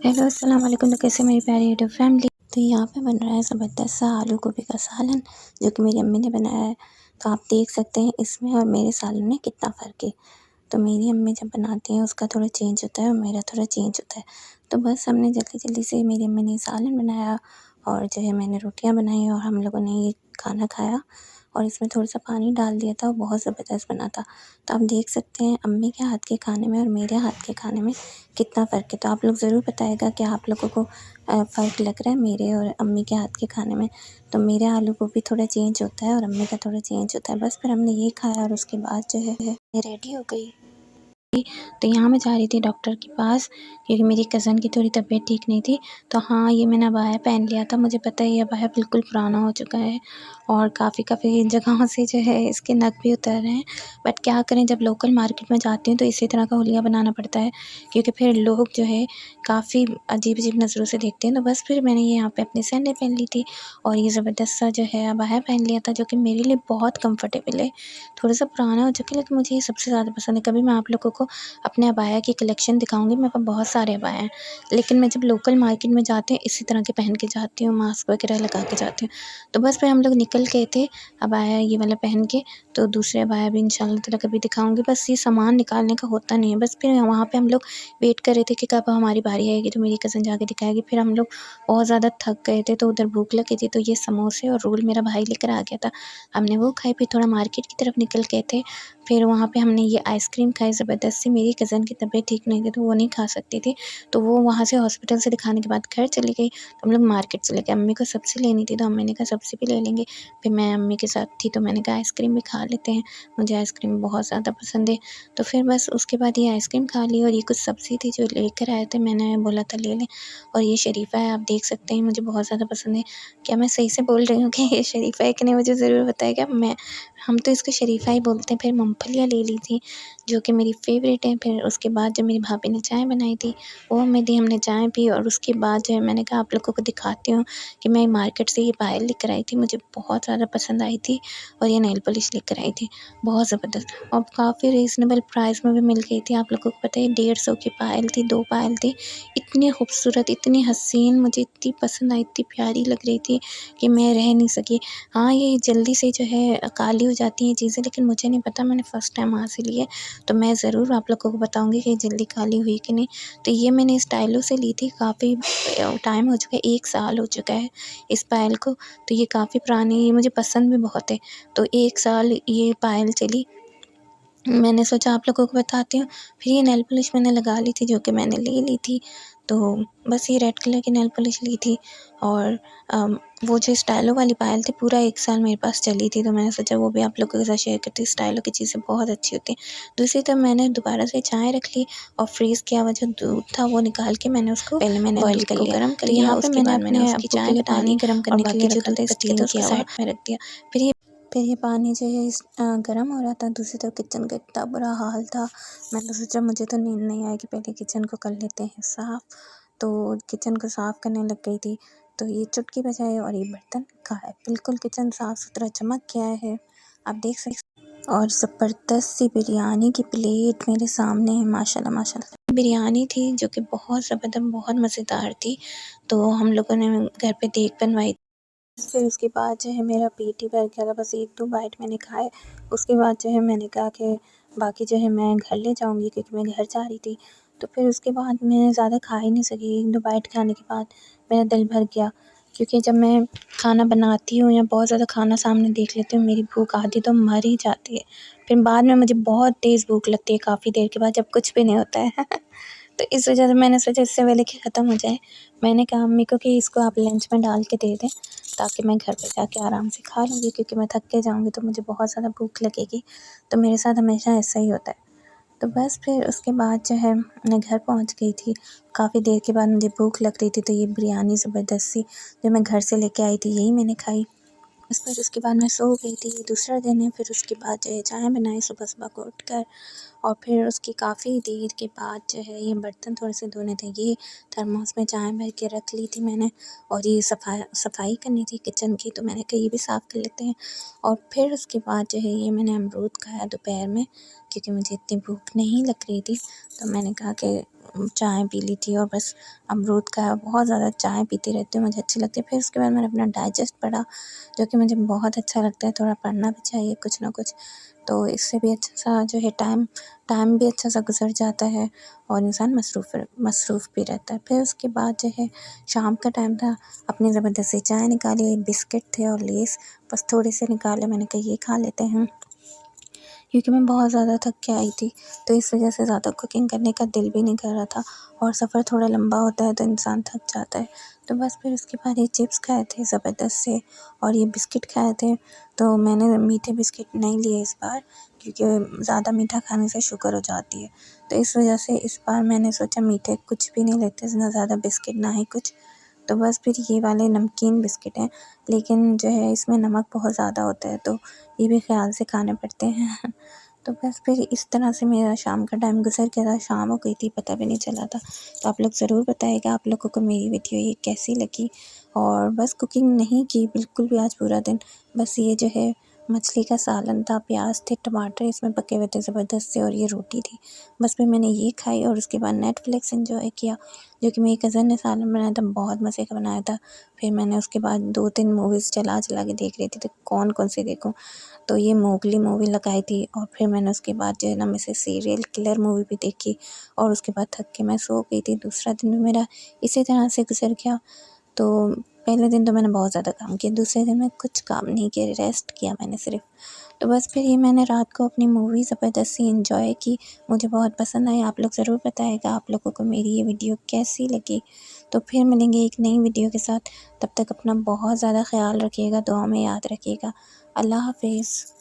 Hello अस्सलाम वालेकुम। तो कैसे मेरी प्यारी यूट्यूब फैमिली। तो यहाँ पे बन रहा है ज़बरदस्त सा आलू गोभी का सालन, जो कि मेरी अम्मी ने बनाया है। तो आप देख सकते हैं इसमें और मेरे सालन में कितना फ़र्क है। तो मेरी अम्मी जब बनाती हैं उसका थोड़ा चेंज होता है और मेरा थोड़ा चेंज होता है। तो बस हमने जल्दी-जल्दी से मेरी अम्मी ने सालन बनाया और जो है मैंने रोटियाँ बनाई और हम लोगों ने ये खाना खाया और इसमें थोड़ा-सा पानी डाल दिया था और बहुत ज़बरदस्त बना था। तो आप देख सकते हैं अम्मी के हाथ के खाने में और मेरे हाथ के खाने में कितना फ़र्क है। तो आप लोग ज़रूर बताइएगा कि आप लोगों को फ़र्क लग रहा है मेरे और अम्मी के हाथ के खाने में। तो मेरे आलू गोभी थोड़ा चेंज होता है और अम्मी का थोड़ा चेंज होता है। बस फिर हमने ये खाया और उसके बाद जो है ये रेडी हो गई। तो यहाँ मैं जा रही थी डॉक्टर के पास क्योंकि मेरी कज़न की थोड़ी तबीयत ठीक नहीं थी। तो हाँ, ये मैंने अबाया पहन लिया था। मुझे पता है ये अबाया बिल्कुल पुराना हो चुका है और काफ़ी जगहों से जो है इसके नग भी उतर रहे हैं। बट क्या करें, जब लोकल मार्केट में जाती हूँ तो इसी तरह का हुलिया बनाना पड़ता है क्योंकि फिर लोग जो है काफ़ी अजीब-अजीब नज़रों से देखते हैं। तो बस फिर मैंने ये यहाँ पे अपनी सैंडल पहन ली थी और ये ज़बरदस्त सा जो है अबाया पहन लिया था, जो कि मेरे लिए बहुत कम्फ़र्टेबल है। थोड़ा-सा पुराना हो चुका है लेकिन मुझे ये सबसे ज़्यादा पसंद है। कभी मैं आप लोगों को अपने अबाया की कलेक्शन दिखाऊँगी। मेरे पास बहुत सारे अबाया हैं, लेकिन मैं जब लोकल मार्केट में जाती हूँ इसी तरह के पहन के जाती हूँ, मास्क वगैरह लगा के जाती हूँ। तो बस फिर हम लोग निकल गए थे अबाया ये वाला पहन के, तो दूसरे अबाया भी इंशाल्लाह ताला कभी दिखाऊँगी। बस ये सामान निकालने का होता नहीं है। बस फिर वहाँ पे हम लोग वेट कर रहे थे कि कब हमारी बारी आएगी तो मेरी कज़न जाके दिखाएगी। फिर हम लोग बहुत ज़्यादा थक गए थे तो उधर भूख लगी थी, तो ये समोसे और रोल मेरा भाई लेकर आ गया था। हमने वो खाए, फिर थोड़ा मार्केट की तरफ निकल गए थे। फिर वहाँ पे हमने ये आइसक्रीम खाई ज़बरदस्त सी। मेरी कज़न की तबीयत ठीक नहीं थी तो वो नहीं खा सकती थी, तो वो वहाँ से हॉस्पिटल से दिखाने के बाद घर चली गई। तो हम लोग मार्केट चले गए। अम्मी को सब्ज़ी लेनी थी तो अम्मी ने कहा सब्ज़ी भी ले लेंगे। फिर मैं अम्मी के साथ थी तो मैंने कहा आइसक्रीम भी खा लेते हैं, मुझे आइसक्रीम बहुत ज़्यादा पसंद है। तो फिर बस उसके बाद ये आइसक्रीम खा ली और ये कुछ सब्ज़ी थी जो लेकर आए थे, मैंने बोला था ले लें। और ये शरीफ़ा है, आप देख सकते हैं, मुझे बहुत ज़्यादा पसंद है। क्या मैं सही से बोल रही हूँ कि ये शरीफ़ा है कि नहीं मुझे ज़रूर बताइएगा। हम तो इसको शरीफ़ा ही बोलते हैं। फिर मूँगफलियाँ ले ली थी जो कि मेरी फ़ेवरेट है। फिर उसके बाद जब मेरी भाभी ने चाय बनाई थी वो हमें दी, हमने चाय पी और उसके बाद जो है मैंने कहा आप लोगों को दिखाती हूँ कि मैं मार्केट से ये पायल लेकर आई थी, मुझे बहुत ज़्यादा पसंद आई थी। और ये नेल पॉलिश लेकर आई थी, बहुत ज़बरदस्त और काफ़ी रीज़नेबल प्राइस में भी मिल गई थी। आप लोगों को पता है 150 की पायल थी, 2 पायल थी। इतनी खूबसूरत, इतनी हसीन, मुझे इतनी पसंद आई, इतनी प्यारी लग रही थी कि मैं रह नहीं सकी। हाँ, ये जल्दी से जो है काली हो जाती हैं चीज़ें, लेकिन मुझे नहीं पता, मैंने फ़र्स्ट टाइम वहाँ से ली है, तो मैं ज़रूर आप लोगों को बताऊँगी कि जल्दी काली हुई कि नहीं। तो ये मैंने स्टाइलो से ली थी, काफ़ी टाइम हो चुका है, 1 साल हो चुका है इस पायल को। तो ये काफ़ी पुरानी, ये मुझे पसंद भी बहुत है। तो 1 साल ये पायल चली। मैंने सोचा आप लोगों को बताती हूँ। फिर ये नेल पॉलिश मैंने लगा ली थी जो कि मैंने ले ली थी। तो बस ये रेड कलर की नेल पॉलिश ली थी और वो जो स्टाइलो वाली पायल थी पूरा 1 साल मेरे पास चली थी, तो मैंने सोचा वो भी आप लोगों के साथ शेयर करती हूँ। स्टाइलो की चीज़ें बहुत अच्छी होती हैं। दूसरी तरफ मैंने दोबारा से चाय रख ली और फ्रीज़ किया हुआ जो दूध था वो निकाल के मैंने उसको पहले मैंने बॉयल कर लिया, गरम कर लिया। यहाँ पे मैंने अपने उसकी चाय बना ली और बाकी जो दूध बच गया था उसको साइड में रख दिया। फिर ये पानी जो है गर्म हो रहा था। दूसरी तरफ किचन का इतना बुरा हाल था, मैंने सोचा मुझे तो नींद नहीं आएगी, पहले किचन को कर लेते हैं साफ़। तो किचन को साफ़ करने लग गई थी तो ये चुटकी बजाए और ये बर्तन का है, बिल्कुल किचन साफ़ सुथरा चमक गया है, आप देख सकते। और ज़बरदस्त सी बिरयानी की प्लेट मेरे सामने है, माशाल्लाह माशाल्लाह। बिरयानी थी जो कि बहुत ज़बरदस्त, बहुत मज़ेदार थी। तो हम लोगों ने घर पे देग बनवाई। फिर उसके बाद जो है मेरा पेट ही भर गया था, बस 1-2 बाइट मैंने खाए। उसके बाद जो है मैंने कहा कि बाकी जो है मैं घर ले जाऊँगी क्योंकि मैं घर जा रही थी। तो फिर उसके बाद मैं ज़्यादा खा ही नहीं सकी। 1-2 बाइट खाने के बाद मेरा दिल भर गया क्योंकि जब मैं खाना बनाती हूँ या बहुत ज़्यादा खाना सामने देख लेती हूँ, मेरी भूख आधी तो मर ही जाती है। फिर बाद में मुझे बहुत तेज़ भूख लगती है काफ़ी देर के बाद, जब कुछ भी नहीं होता है। तो इस वजह से मैंने सोचा इससे पहले कि ख़त्म हो जाए, मैंने कहा अम्मी को कि इसको आप लंच में डाल के दे दें ताकि मैं घर पे जाके आराम से खा लूँगी क्योंकि मैं थक के जाऊँगी तो मुझे बहुत ज़्यादा भूख लगेगी। तो मेरे साथ हमेशा ऐसा ही होता है। तो बस फिर उसके बाद जो है मैं घर पहुँच गई थी। काफ़ी देर के बाद मुझे भूख लग रही थी तो ये बिरयानी ज़बरदस्त सी जो मैं घर से लेके आई थी यही मैंने खाई। बस फिर उसके बाद मैं सो गई थी, दूसरा दिन है। फिर उसके बाद जो है चाय बनाई सुबह-सुबह को उठकर और फिर उसकी काफ़ी देर के बाद जो है ये बर्तन थोड़े से धोने थे, ये थर्मोस में चाय भर के रख ली थी मैंने और ये सफाई करनी थी किचन की तो मैंने कहा ये भी साफ़ कर लेते हैं। और फिर उसके बाद जो है ये मैंने अमरूद खाया दोपहर में क्योंकि मुझे इतनी भूख नहीं लग रही थी, तो मैंने कहा कि चाय पी ली थी और बस अमरूद का बहुत ज़्यादा चाय पीती रहती हूँ, मुझे अच्छी लगती है। फिर उसके बाद मैंने अपना डाइजेस्ट पढ़ा, जो कि मुझे बहुत अच्छा लगता है, थोड़ा पढ़ना भी चाहिए कुछ ना कुछ। तो इससे भी अच्छा सा जो है टाइम टाइम भी अच्छा सा गुजर जाता है और इंसान मसरूफ़ भी रहता है। फिर उसके बाद जो है शाम का टाइम था, अपनी ज़बरदस्ती चाय निकाली, बिस्किट थे और लेस बस थोड़े से निकाले, मैंने कहा ये खा लेते हैं, क्योंकि मैं बहुत ज़्यादा थक के आई थी। तो इस वजह से ज़्यादा कुकिंग करने का दिल भी नहीं कर रहा था और सफ़र थोड़ा लंबा होता है तो इंसान थक जाता है। तो बस फिर उसके बाद ये चिप्स खाए थे ज़बरदस्त से और ये बिस्किट खाए थे। तो मैंने मीठे बिस्किट नहीं लिए इस बार, क्योंकि ज़्यादा मीठा खाने से शुगर हो जाती है। तो इस वजह से इस बार मैंने सोचा मीठे कुछ भी नहीं लेते, ना ज़्यादा बिस्किट ना ही कुछ। तो बस फिर ये वाले नमकीन बिस्किट हैं, लेकिन जो है इसमें नमक बहुत ज़्यादा होता है, तो ये भी ख़्याल से खाने पड़ते हैं। तो बस फिर इस तरह से मेरा शाम का टाइम गुज़र गया था, शाम हो गई थी, पता भी नहीं चला था। तो आप लोग ज़रूर बताइएगा आप लोगों को मेरी वीडियो ये कैसी लगी। और बस कुकिंग नहीं की बिल्कुल भी आज पूरा दिन, बस ये जो है मछली का सालन था, प्याज़ थे, टमाटर इसमें पके हुए थे ज़बरदस्त से और ये रोटी थी। बस फिर मैंने ये खाई और उसके बाद नेटफ्लिक्स एन्जॉय किया, जो कि मेरी कज़न ने सालन बनाया था, बहुत मज़े का बनाया था। फिर मैंने उसके बाद 2-3 मूवीज़ चला के देख रही थी, तो कौन-कौन सी देखूँ। तो ये मोगली मूवी लगाई थी और फिर मैंने उसके बाद जो है ना मिसेस सीरियल किलर मूवी भी देखी और उसके बाद थक के मैं सो गई थी। दूसरा दिन भी मेरा इसी तरह से गुज़र गया। तो पहले दिन तो मैंने बहुत ज़्यादा काम किया, दूसरे दिन मैं कुछ काम नहीं किया, रेस्ट किया मैंने सिर्फ़। तो बस फिर ये मैंने रात को अपनी मूवी ज़बरदस्त सी एन्जॉय की, मुझे बहुत पसंद आई। आप लोग ज़रूर बताइएगा आप लोगों को मेरी ये वीडियो कैसी लगी। तो फिर मिलेंगे एक नई वीडियो के साथ, तब तक अपना बहुत ज़्यादा ख़्याल रखिएगा, दुआ में याद रखिएगा। अल्लाह हाफ़िज़।